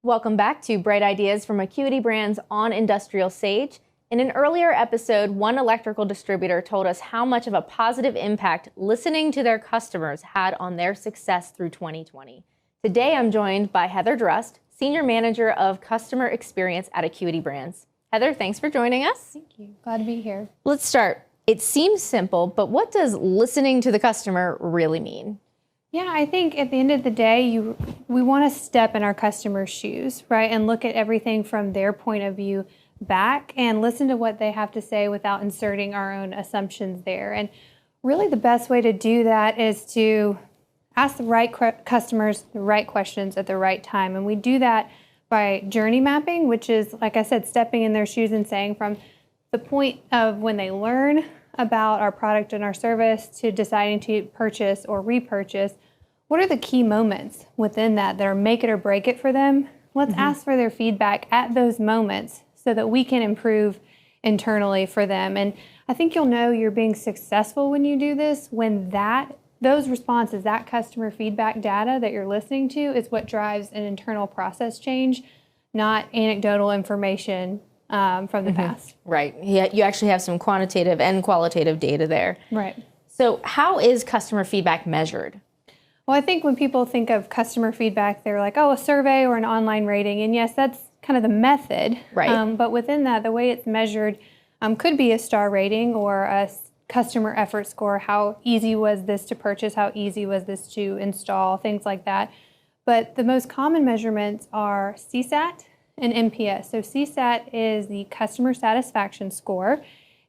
Welcome back to Bright Ideas from Acuity Brands on IndustrialSage. In an earlier episode, one electrical distributor told us how much of a positive impact listening to their customers had on their success through 2020. Today, I'm joined by Heather Drust, Senior Manager of Customer Experience at Acuity Brands. Heather, thanks for joining us. Thank you. Glad to be here. Let's start. It seems simple, but what does listening to the customer really mean? Yeah, I think at the end of the day, we want to step in our customer's shoes, right? And look at everything from their point of view back and listen to what they have to say without inserting our own assumptions there. And really the best way to do that is to ask the right customers the right questions at the right time. And we do that by journey mapping, which is, like I said, stepping in their shoes and saying from the point of when they learn about our product and our service to deciding to purchase or repurchase, what are the key moments within that are make it or break it for them? Let's ask for their feedback at those moments so that we can improve internally for them. And I think you'll know you're being successful when you do this, when those responses, that customer feedback data that you're listening to is what drives an internal process change, not anecdotal information from the past. Right. Yeah, you actually have some quantitative and qualitative data there. Right. So how is customer feedback measured? Well, I think when people think of customer feedback, they're like, oh, a survey or an online rating. And yes, that's kind of the method. Right. But within that, the way it's measured could be a star rating or a customer effort score. How easy was this to purchase? How easy was this to install? Things like that. But the most common measurements are CSAT and NPS. So CSAT is the customer satisfaction score,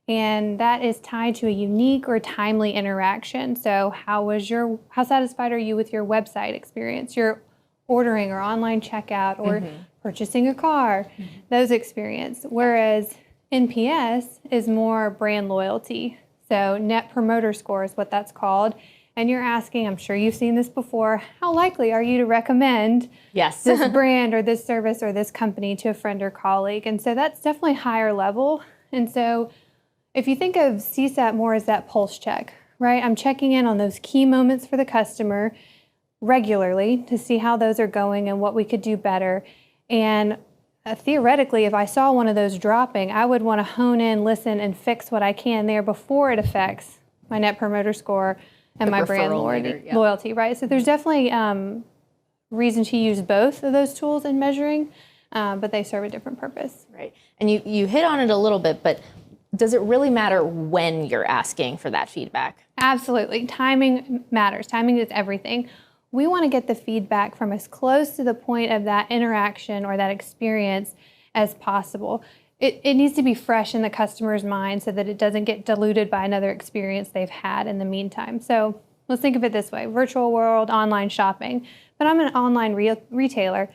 and that is tied to a unique or timely interaction. So how satisfied are you with your website experience, your ordering or online checkout or purchasing a car, those experience. Whereas NPS is more brand loyalty. So Net Promoter Score is what that's called. And you're asking, I'm sure you've seen this before, how likely are you to recommend this brand or this service or this company to a friend or colleague? And so that's definitely higher level. And so if you think of CSAT more as that pulse check, right? I'm checking in on those key moments for the customer regularly to see how those are going and what we could do better. And theoretically, if I saw one of those dropping, I would want to hone in, listen, and fix what I can there before it affects my Net Promoter Score and my brand loyalty, right? So there's definitely reason to use both of those tools in measuring, but they serve a different purpose. Right. And you hit on it a little bit, but does it really matter when you're asking for that feedback? Absolutely. Timing matters. Timing is everything. We want to get the feedback from as close to the point of that interaction or that experience as possible. It needs to be fresh in the customer's mind so that it doesn't get diluted by another experience they've had in the meantime. So let's think of it this way, virtual world, online shopping. But I'm an online retailer.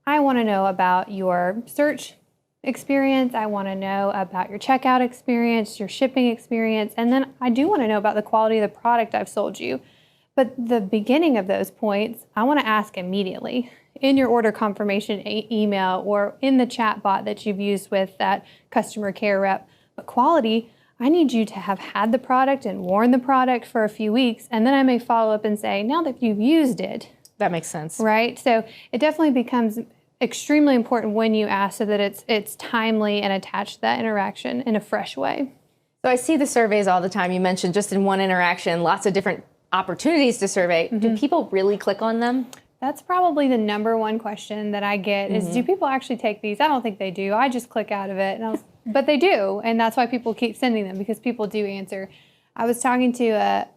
I want to know about your search experience. I want to know about your checkout experience, your shipping experience, and then I do want to know about the quality of the product I've sold you. But the beginning of those points, I want to ask immediately in your order confirmation email or in the chat bot that you've used with that customer care rep. But quality, I need you to have had the product and worn the product for a few weeks, and then I may follow up and say, now that you've used it. That makes sense. Right? So it definitely becomes extremely important when you ask so that it's timely and attached to that interaction in a fresh way. So I see the surveys all the time. You mentioned just in one interaction, lots of different opportunities to survey. Do people really click on them? That's probably the number one question that I get is, do people actually take these? I don't think they do. I just click out of it. But they do, and that's why people keep sending them, because people do answer. I was talking to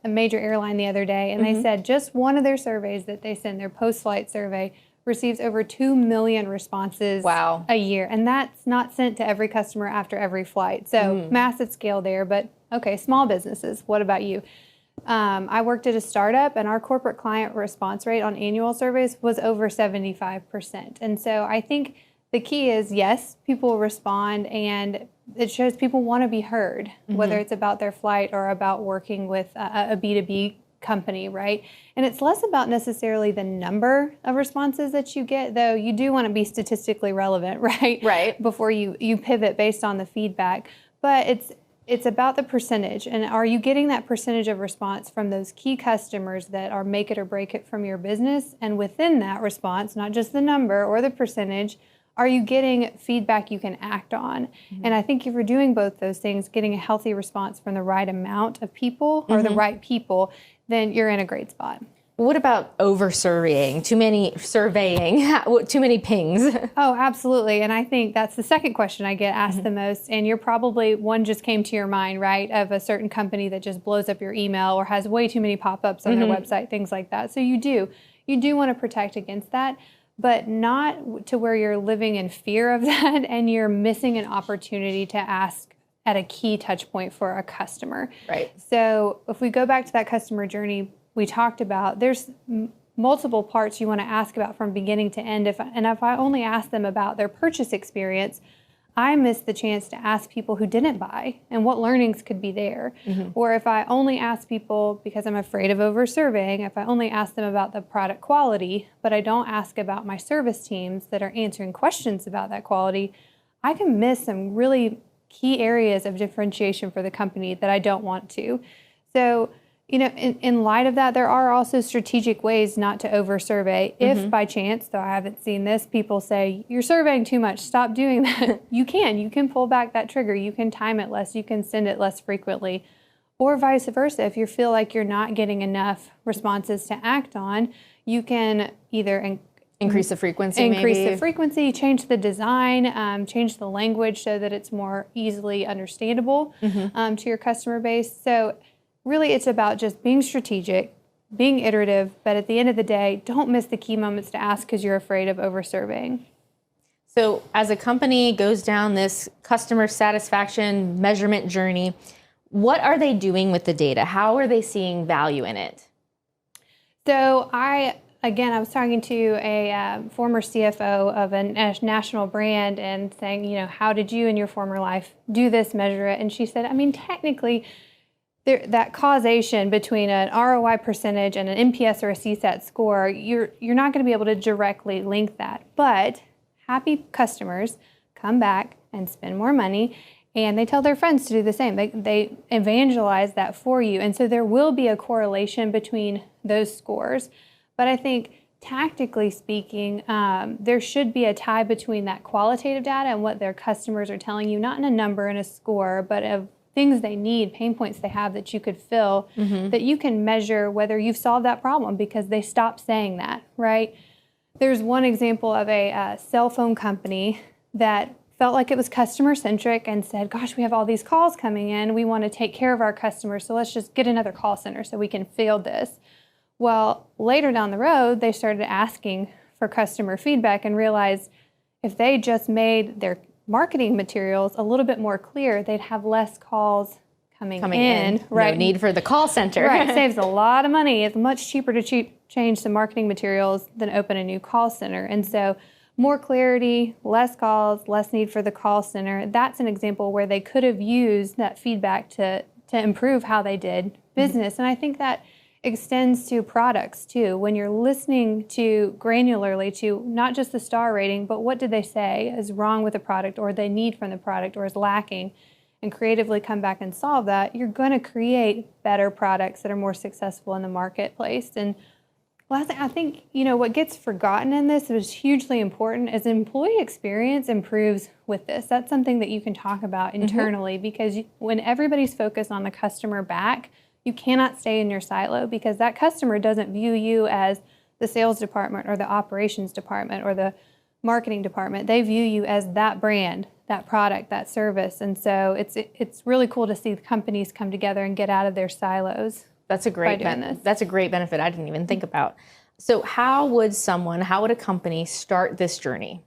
a major airline the other day, and they said just one of their surveys that they send, their post-flight survey, receives over 2 million responses a year. And that's not sent to every customer after every flight. So massive scale there, but okay, small businesses, what about you? I worked at a startup, and our corporate client response rate on annual surveys was over 75%. And so I think the key is, yes, people respond, and it shows people want to be heard, whether it's about their flight or about working with a B2B company, right? And it's less about necessarily the number of responses that you get, though you do want to be statistically relevant, right? Right. Before you pivot based on the feedback. But it's about the percentage. And are you getting that percentage of response from those key customers that are make it or break it from your business? And within that response, not just the number or the percentage, are you getting feedback you can act on? And I think if you're doing both those things, getting a healthy response from the right amount of people or the right people, then you're in a great spot. What about over surveying? Too many pings? Oh, absolutely. And I think that's the second question I get asked the most. And you're probably, one just came to your mind, right, of a certain company that just blows up your email or has way too many pop-ups on their website, things like that. So you do want to protect against that, but not to where you're living in fear of that and you're missing an opportunity to ask at a key touch point for a customer. Right. So if we go back to that customer journey we talked about, there's multiple parts you want to ask about from beginning to end. If I only ask them about their purchase experience, I miss the chance to ask people who didn't buy and what learnings could be there. Or if I only ask people, because I'm afraid of over surveying, if I only ask them about the product quality, but I don't ask about my service teams that are answering questions about that quality, I can miss some really key areas of differentiation for the company that I don't want to. So, you know, in light of that, there are also strategic ways not to over-survey. If by chance, though I haven't seen this, people say, you're surveying too much, stop doing that. You can pull back that trigger. You can time it less. You can send it less frequently. Or vice versa. If you feel like you're not getting enough responses to act on, you can either increase the frequency, change the design, change the language so that it's more easily understandable to your customer base. So really, it's about just being strategic, being iterative, but at the end of the day, don't miss the key moments to ask because you're afraid of over-surveying. So as a company goes down this customer satisfaction measurement journey, what are they doing with the data? How are they seeing value in it? So I was talking to a former CFO of a national brand and saying, you know, how did you in your former life do this, measure it? And she said, I mean, technically, that causation between an ROI percentage and an NPS or a CSAT score, you're not going to be able to directly link that. But happy customers come back and spend more money, and they tell their friends to do the same. They evangelize that for you. And so there will be a correlation between those scores. But I think tactically speaking, there should be a tie between that qualitative data and what their customers are telling you, not in a number and a score, but of things they need, pain points they have that you could fill, that you can measure whether you've solved that problem because they stopped saying that, right? There's one example of a cell phone company that felt like it was customer-centric and said, gosh, we have all these calls coming in. We want to take care of our customers, so let's just get another call center so we can field this. Well, later down the road, they started asking for customer feedback and realized if they just made their marketing materials a little bit more clear, they'd have less calls coming in. Right? No need for the call center. Right, saves a lot of money. It's much cheaper to change the marketing materials than open a new call center. And so more clarity, less calls, less need for the call center. That's an example where they could have used that feedback to improve how they did business. And I think that extends to products too. When you're listening to granularly to not just the star rating, but what did they say is wrong with the product or they need from the product or is lacking, and creatively come back and solve that, you're going to create better products that are more successful in the marketplace. And last thing, I think, you know, what gets forgotten in this is hugely important is employee experience improves with this. That's something that you can talk about internally because when everybody's focused on the customer back, you cannot stay in your silo because that customer doesn't view you as the sales department or the operations department or the marketing department. They view you as that brand, that product, that service. And so it's really cool to see companies come together and get out of their silos. That's a great benefit I didn't even think about. So how would a company start this journey?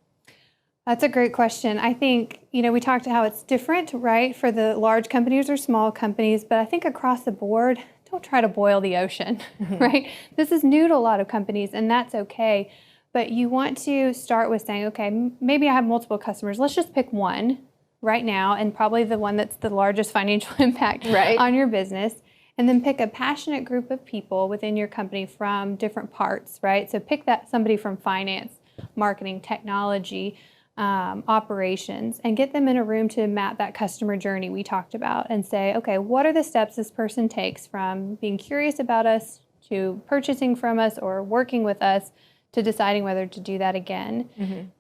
That's a great question. I think, you know, we talked about how it's different, right, for the large companies or small companies, but I think across the board, don't try to boil the ocean, right? This is new to a lot of companies, and that's okay. But you want to start with saying, okay, maybe I have multiple customers. Let's just pick one right now, and probably the one that's the largest financial impact on your business. And then pick a passionate group of people within your company from different parts, right? So pick somebody from finance, marketing, technology, operations, and get them in a room to map that customer journey we talked about and say, okay, what are the steps this person takes from being curious about us to purchasing from us or working with us to deciding whether to do that again.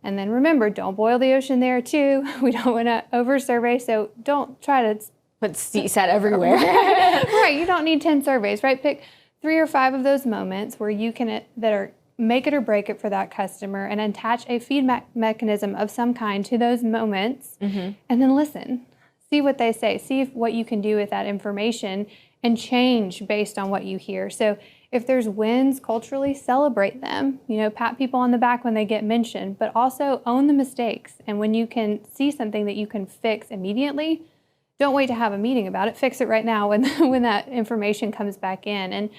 And then remember, don't boil the ocean there too. We don't want to over survey, so don't try to put CSAT everywhere. Right, you don't need 10 surveys, right? Pick 3 or 5 of those moments where you can, that are make it or break it for that customer, and attach a feedback mechanism of some kind to those moments, and then listen. See what they say. See what you can do with that information and change based on what you hear. So if there's wins culturally, celebrate them. You know, pat people on the back when they get mentioned, but also own the mistakes. And when you can see something that you can fix immediately, don't wait to have a meeting about it. Fix it right now when that information comes back in. And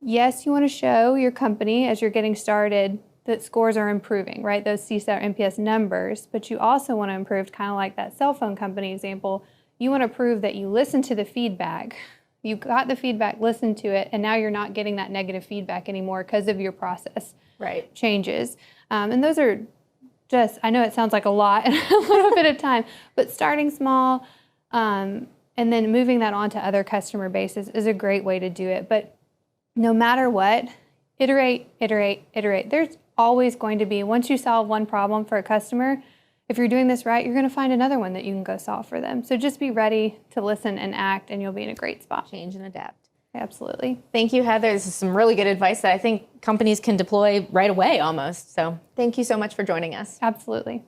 yes, you want to show your company as you're getting started that scores are improving, right? Those CSAT or NPS numbers, but you also want to improve, kind of like that cell phone company example. You want to prove that you listen to the feedback. You got the feedback, listened to it, and now you're not getting that negative feedback anymore because of your process changes. And those are just, I know it sounds like a lot and a little bit of time, but starting small and then moving that on to other customer bases is a great way to do it. But no matter what, iterate, iterate, iterate. There's always going to be, once you solve one problem for a customer, if you're doing this right, you're going to find another one that you can go solve for them. So just be ready to listen and act, and you'll be in a great spot. Change and adapt. Absolutely. Thank you, Heather. This is some really good advice that I think companies can deploy right away almost. So thank you so much for joining us. Absolutely.